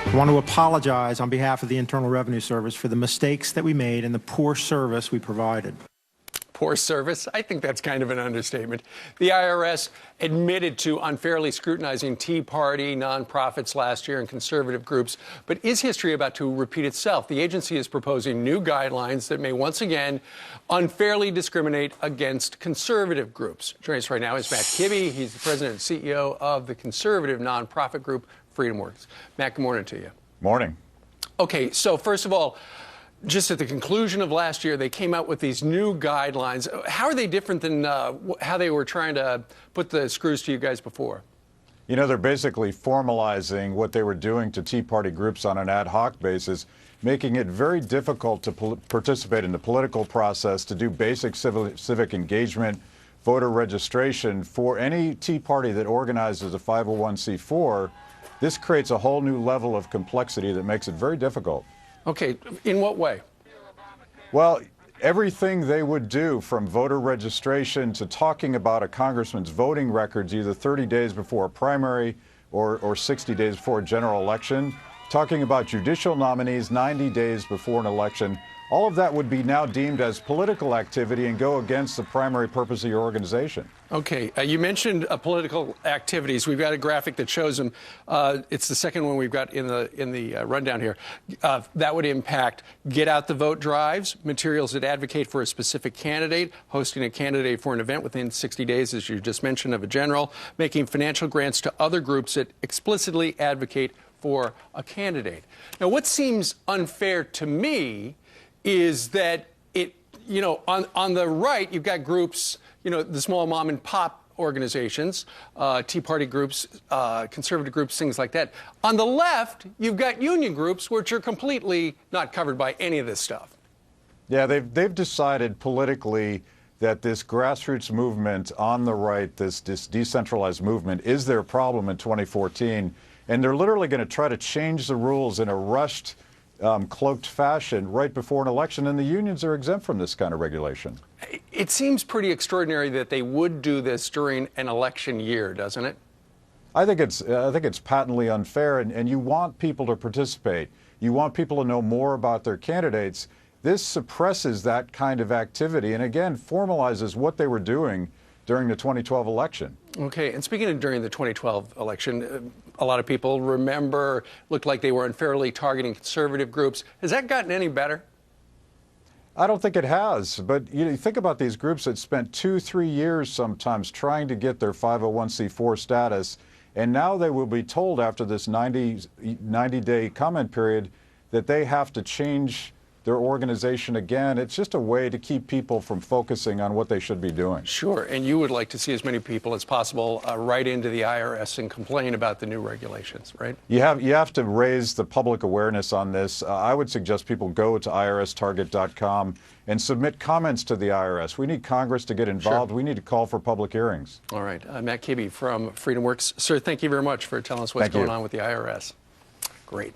I want to apologize on behalf of the Internal Revenue Service for the mistakes that we made and the poor service we provided. Poor service? I think that's kind of an understatement. The IRS admitted to unfairly scrutinizing Tea Party nonprofits last year and conservative groups. But is history about to repeat itself? The agency is proposing new guidelines that may once again unfairly discriminate against conservative groups. Joining us right now is Matt Kibbe. He's the president and CEO of the conservative nonprofit group FreedomWorks. Matt, good morning to you. Morning. Okay, so first of all, just at the conclusion of last year, they came out with these new guidelines. How are they different than how they were trying to put the screws to you guys before? You know, they're basically formalizing what they were doing to Tea Party groups on an ad hoc basis, making it very difficult to participate in the political process, to do basic civic engagement, voter registration. For any Tea Party that organizes a 501c4, this creates a whole new level of complexity that makes it very difficult. Okay, in what way? Well, everything they would do, from voter registration to talking about a congressman's voting records either 30 days before a primary or 60 days before a general election, talking about judicial nominees 90 days before an election, all of that would be now deemed as political activity and go against the primary purpose of your organization. Okay, you mentioned political activities. We've got a graphic that shows them. It's the second one we've got in the rundown here. That would impact get out the vote drives, materials that advocate for a specific candidate, hosting a candidate for an event within 60 days, as you just mentioned, of a general, making financial grants to other groups that explicitly advocate for a candidate. Now, what seems unfair to me is that on the right, you've got groups, the small mom and pop organizations, Tea Party groups, conservative groups, things like that. On the left, you've got union groups, which are completely not covered by any of this stuff. Yeah, they've decided politically that this grassroots movement on the right, this decentralized movement, is their problem in 2014. And they're literally going to try to change the rules in a rushed, cloaked fashion right before an election, and the unions are exempt from this kind of regulation. It seems pretty extraordinary that they would do this during an election year, doesn't it? I think it's patently unfair, and you want people to participate. You want people to know more about their candidates. This suppresses that kind of activity and, again, formalizes what they were doing during the 2012 election. Okay, and speaking of during the 2012 election, a lot of people remember, looked like they were unfairly targeting conservative groups. Has that gotten any better? I don't think it has, but you think about these groups that spent 2-3 years sometimes trying to get their 501c4 status, and now they will be told after this 90-day comment period that they have to change their organization again. It's just a way to keep people from focusing on what they should be doing. Sure, and you would like to see as many people as possible write into the IRS and complain about the new regulations, right? You have to raise the public awareness on this. I would suggest people go to irstarget.com and submit comments to the IRS. We need Congress to get involved. Sure. We need to call for public hearings. All right. Matt Kibbe from FreedomWorks. Sir, thank you very much for telling us what's going on with the IRS. Great.